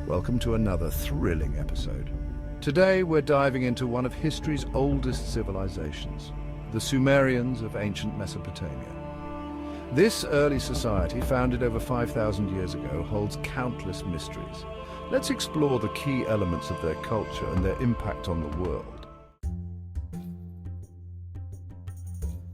Welcome to another thrilling episode. Today we're diving into one of history's oldest civilizations, the Sumerians of ancient Mesopotamia. This early society, founded over 5,000 years ago, holds countless mysteries. Let's explore the key elements of their culture and their impact on the world.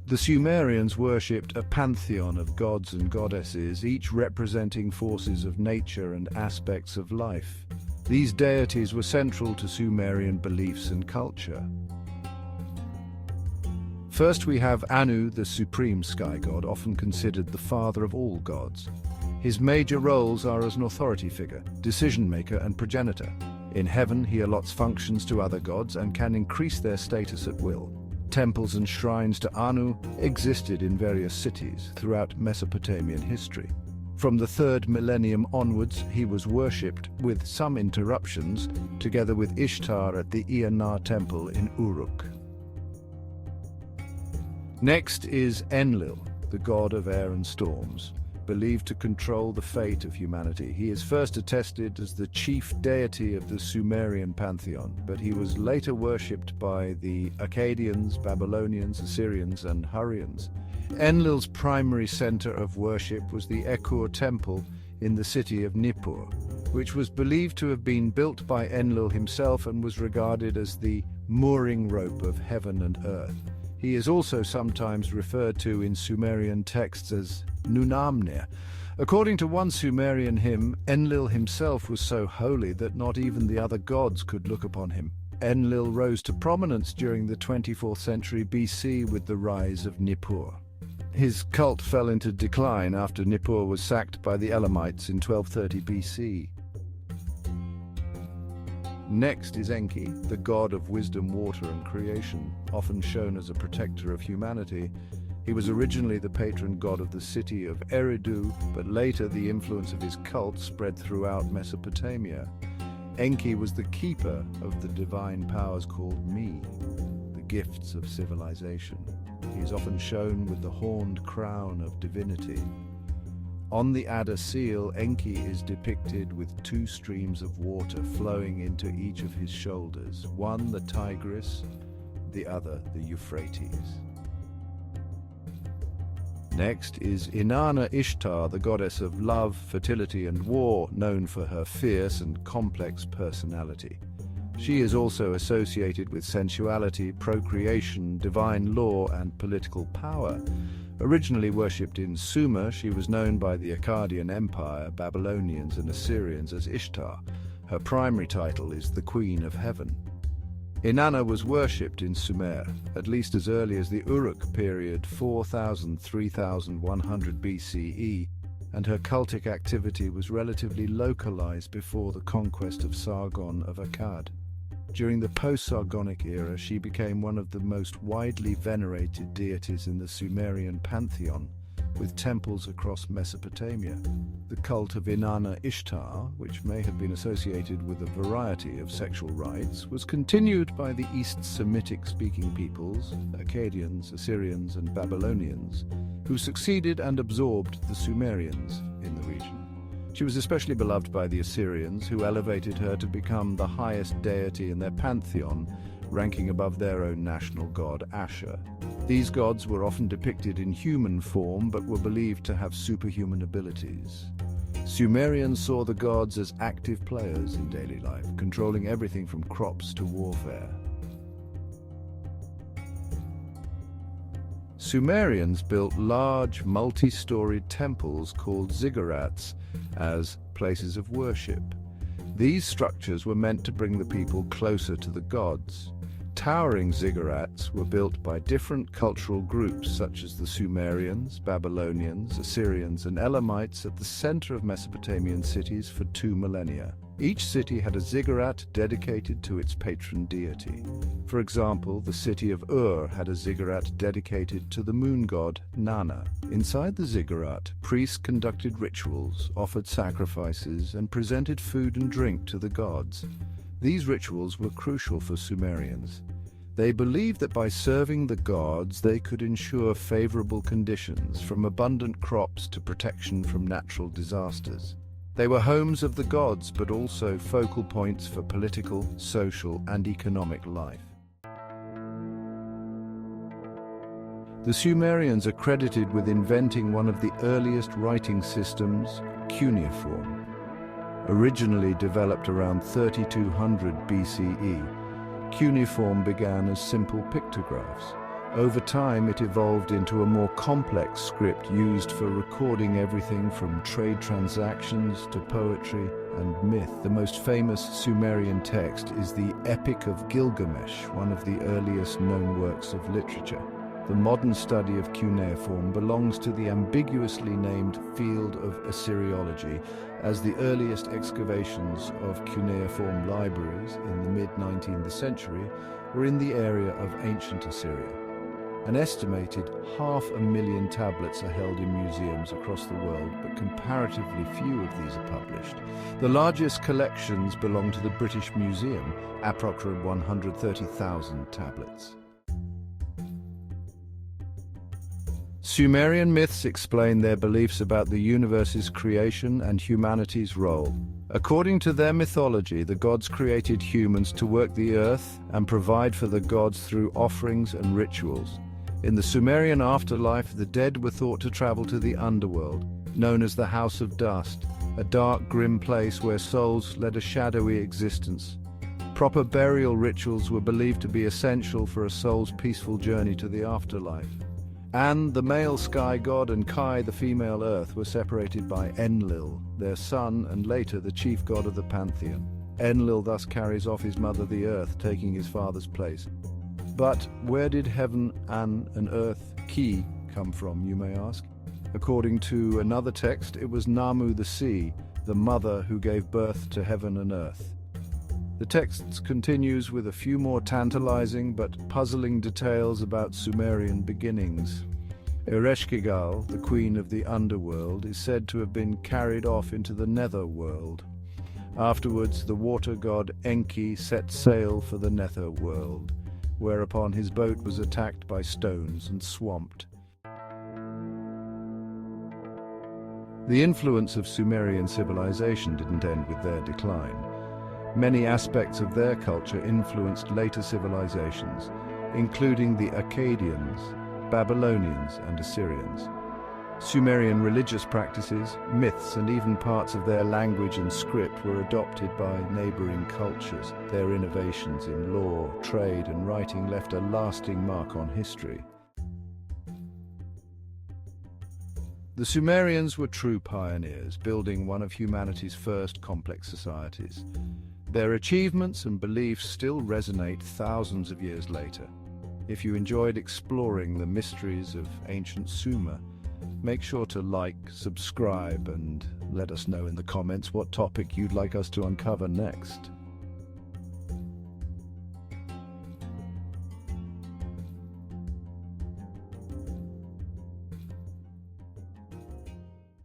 The Sumerians worshipped a pantheon of gods and goddesses, each representing forces of nature and aspects of life. These deities were central to Sumerian beliefs and culture. First we have Anu, the supreme sky god, often considered the father of all gods. His major roles are as an authority figure, decision-maker and progenitor. In heaven, he allots functions to other gods and can increase their status at will. Temples and shrines to Anu existed in various cities throughout Mesopotamian history. From the 3rd millennium onwards, he was worshipped, with some interruptions, together with Ishtar at the Ea-Na temple in Uruk. Next is Enlil, the god of air and storms. Believed to control the fate of humanity, he is first attested as the chief deity of the Sumerian pantheon, but he was later worshipped by the Akkadians, Babylonians, Assyrians, and Hurrians. Enlil's primary center of worship was the Ekur temple in the city of Nippur, which was believed to have been built by Enlil himself and was regarded as the mooring rope of heaven and earth. He is also sometimes referred to in Sumerian texts as Nunamnir. According to one Sumerian hymn, Enlil himself was so holy that not even the other gods could look upon him. Enlil rose to prominence during the 24th century BC with the rise of Nippur. His cult fell into decline after Nippur was sacked by the Elamites in 1230 BC. Next is Enki, the god of wisdom, water, and creation, often shown as a protector of humanity. He was originally the patron god of the city of Eridu, but later the influence of his cult spread throughout Mesopotamia. Enki was the keeper of the divine powers called Mi, the gifts of civilization. He is often shown with the horned crown of divinity. On the Adda seal, Enki is depicted with 2 streams of water flowing into each of his shoulders, one the Tigris, the other the Euphrates. Next is Inanna Ishtar, the goddess of love, fertility, and war, known for her fierce and complex personality. She is also associated with sensuality, procreation, divine law, and political power. Originally worshipped in Sumer, she was known by the Akkadian Empire, Babylonians, and Assyrians as Ishtar. Her primary title is the Queen of Heaven. Inanna was worshipped in Sumer, at least as early as the Uruk period 4000–3100 BCE, and her cultic activity was relatively localized before the conquest of Sargon of Akkad. During the post-Sargonic era, she became one of the most widely venerated deities in the Sumerian pantheon, with temples across Mesopotamia. The cult of Inanna Ishtar, which may have been associated with a variety of sexual rites, was continued by the East Semitic-speaking peoples, Akkadians, Assyrians, and Babylonians, who succeeded and absorbed the Sumerians in the region. She was especially beloved by the Assyrians, who elevated her to become the highest deity in their pantheon, ranking above their own national god, Ashur. These gods were often depicted in human form, but were believed to have superhuman abilities. Sumerians saw the gods as active players in daily life, controlling everything from crops to warfare. Sumerians built large, multi-storied temples called ziggurats as places of worship. These structures were meant to bring the people closer to the gods. Towering ziggurats were built by different cultural groups such as the Sumerians, Babylonians, Assyrians, and Elamites at the center of Mesopotamian cities for 2 millennia. Each city had a ziggurat dedicated to its patron deity. For example, the city of Ur had a ziggurat dedicated to the moon god Nanna. Inside the ziggurat, priests conducted rituals, offered sacrifices, and presented food and drink to the gods. These rituals were crucial for Sumerians. They believed that by serving the gods, they could ensure favorable conditions, from abundant crops to protection from natural disasters. They were homes of the gods, but also focal points for political, social, and economic life. The Sumerians are credited with inventing one of the earliest writing systems, cuneiform. Originally developed around 3200 BCE, cuneiform began as simple pictographs. Over time, it evolved into a more complex script used for recording everything from trade transactions to poetry and myth. The most famous Sumerian text is the Epic of Gilgamesh, one of the earliest known works of literature. The modern study of cuneiform belongs to the ambiguously named field of Assyriology, as the earliest excavations of cuneiform libraries in the mid-19th century were in the area of ancient Assyria. An estimated 500,000 tablets are held in museums across the world, but comparatively few of these are published. The largest collections belong to the British Museum, approximately 130,000 tablets. Sumerian myths explain their beliefs about the universe's creation and humanity's role. According to their mythology, the gods created humans to work the earth and provide for the gods through offerings and rituals. In the Sumerian afterlife, the dead were thought to travel to the underworld, known as the House of Dust, a dark, grim place where souls led a shadowy existence. Proper burial rituals were believed to be essential for a soul's peaceful journey to the afterlife. An, the male sky god, and Kai, the female earth, were separated by Enlil, their son, and later the chief god of the pantheon. Enlil thus carries off his mother the earth, taking his father's place. But where did heaven, An, and earth, Ki, come from, you may ask? According to another text, it was Namu the sea, the mother who gave birth to heaven and earth. The text continues with a few more tantalizing but puzzling details about Sumerian beginnings. Ereshkigal, the queen of the underworld, is said to have been carried off into the netherworld. Afterwards, the water god Enki set sail for the netherworld, whereupon his boat was attacked by stones and swamped. The influence of Sumerian civilization didn't end with their decline. Many aspects of their culture influenced later civilizations, including the Akkadians, Babylonians, and Assyrians. Sumerian religious practices, myths, and even parts of their language and script were adopted by neighboring cultures. Their innovations in law, trade, and writing left a lasting mark on history. The Sumerians were true pioneers, building one of humanity's first complex societies. Their achievements and beliefs still resonate thousands of years later. If you enjoyed exploring the mysteries of ancient Sumer, make sure to like, subscribe, and let us know in the comments what topic you'd like us to uncover next.